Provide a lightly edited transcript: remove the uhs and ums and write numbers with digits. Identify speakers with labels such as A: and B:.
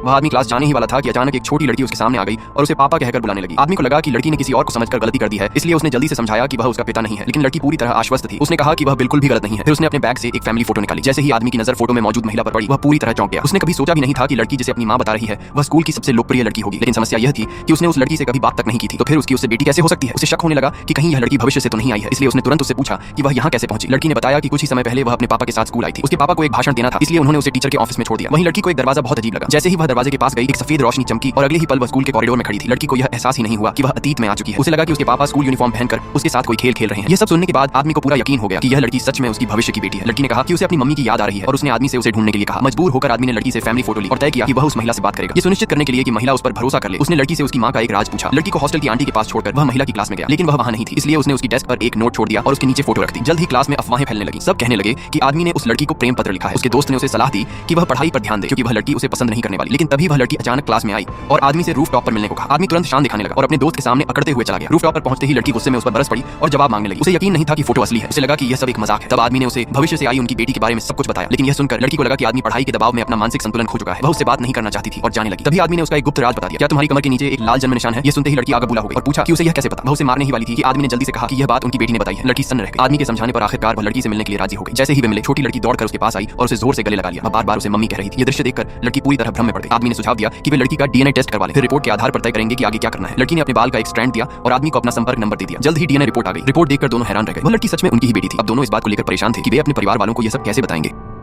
A: वह आदमी क्लास जाने ही वाला था कि अचानक एक छोटी लड़की उसके सामने आ गई और उसे पापा कहकर बुलाने लगी। आदमी को लगा कि लड़की ने किसी और को समझकर गलती कर दी है, इसलिए उसने जल्दी से समझाया कि वह उसका पिता नहीं है, लेकिन लड़की पूरी तरह आश्वस्त थी। उसने कहा कि वह बिल्कुल भी गलत नहीं है। फिर उसने अपने बैग से एक फैमिली फोटो निकाली। जैसे ही आदमी की नजर फोटो में मौजूद महिला पर पड़ी, वह पूरी तरह चौंक गया। उसने कभी सोचा भी नहीं था कि लड़की जिसे अपनी मां बता रही है वह स्कूल की सबसे लोकप्रिय लड़की होगी। लेकिन समस्या यह थी कि उसने उस लड़की से कभी बात तक नहीं की थी, तो फिर उसकी उससे बेटी कैसे हो सकती है। उसे शक होने लगा कि कहीं यह लड़की भविष्य से तो नहीं आई है, इसलिए उसने तुरंत उससे पूछा कि वह यहाँ कैसे पहुंची। लड़की ने बताया कि कुछ ही समय पहले वह अपने पापा के साथ स्कूल आई थी। उसके पापा को एक भाषण देना था, इसलिए उन्होंने उसे टीचर के ऑफिस में छोड़ दिया। वहीं लड़की को एक दरवाजा बहुत अजीब लगा। जैसे ही वह दरवाजे के पास गई, एक सफेद रोशनी चमकी और अगले ही पल वह स्कूल के कॉरिडोर में खड़ी थी। लड़की को यह एहसास ही नहीं हुआ कि वह अतीत में आ चुकी है। उसे लगा कि उसके पापा स्कूल यूनिफॉर्म पहनकर उसके साथ कोई खेल खेल रहे हैं। यह सब सुनने के बाद आदमी को पूरा यकीन हो गया कि यह लड़की सच में उसकी भविष्य की बेटी है। लड़की ने कहा कि उसे अपनी मम्मी की याद आ रही है और उसने आदमी से उसे ढूंढने के लिए कहा। मजबूर होकर आदमी ने लड़की से फैमिली फोटो ली और तय किया कि वह उस महिला से बात करेगा। ये सुनिश्चित करने के लिए कि महिला उस पर भरोसा कर ले, उसने लड़की से उसकी मां का एक राज पूछा। लड़की को हॉस्टल की आंटी के पास छोड़कर वह महिला की क्लास में गया, लेकिन वह वहां नहीं थी, इसलिए उसने उसकी डेस्क पर एक नोट छोड़ दिया और उसके नीचे फोटो रख दी। जल्द ही क्लास में अफवाहें फैलने लगी। सब कहने लगे कि आदमी ने उस लड़की को प्रेम पत्र लिखा है। उसके दोस्त ने उसे सलाह दी कि वह पढ़ाई पर ध्यान दे, क्योंकि वह लड़की उसे पसंद नहीं करने वाली। लेकिन तभी वह लड़की अचानक क्लास में आई और आदमी से रूफ टॉप पर मिलने को कहा। आदमी तुरंत शान दिखाने लगा और अपने दोस्त के सामने अकड़ते हुए चला गया। रूफ टॉप पर पहुंचते ही लड़की गुस्से में उस पर बरस पड़ी और जवाब मांगने लगी। उसे यकीन नहीं था कि फोटो असली है। उसे लगा कि यह सब एक मजाक है। तब आदमी ने उसे भविष्य से आई उनकी बेटी के बारे में सब कुछ बताया। लेकिन यह सुनकर लड़की को लगा कि आदमी पढ़ाई के दबाव में अपना मानसिक संतुलन खो चुका है। वह उससे बात नहीं करना चाहती थी और जाने लगी। तभी आदमी ने उसका एक गुप्त राज बता दिया। क्या तुम्हारी कमर के नीचे एक लाल जन्म निशान है? यह सुनते ही लड़की आग बबूला हो गई और पूछा कि उसे यह कैसे पता। वह उसे मारने ही वाली थी कि आदमी ने जल्दी से कहा कि यह बात उनकी बेटी ने बताई है। लड़की सन्न रह गई। आदमी के समझाने पर आखिरकार वह लड़की से मिलने के लिए राजी हो गई। जैसे ही वे मिले, छोटी लड़की दौड़कर उसके पास आई और उसे जोर से गले लगा लिया। वह बार-बार उसे मम्मी कह रही थी। यह दृश्य देखकर लड़की पूरी तरह भ्रम में पड़ गई। आदमी ने सुझाव दिया कि वे लड़की का डीएनए टेस्ट करवा लें, फिर रिपोर्ट के आधार पर तय करेंगे कि आगे क्या करना है। लड़की ने अपने बाल का एक स्ट्रैंड दिया और आदमी को अपना संपर्क नंबर दे दिया। जल्द ही डीएनए रिपोर्ट आ गई। रिपोर्ट देखकर दोनों हैरान रह गए। वह लड़की सच में उनकी ही बेटी थी। अब दोनों इस बात को लेकर परेशान थे कि वे अपने परिवार वालों को यह सब कैसे बताएंगे।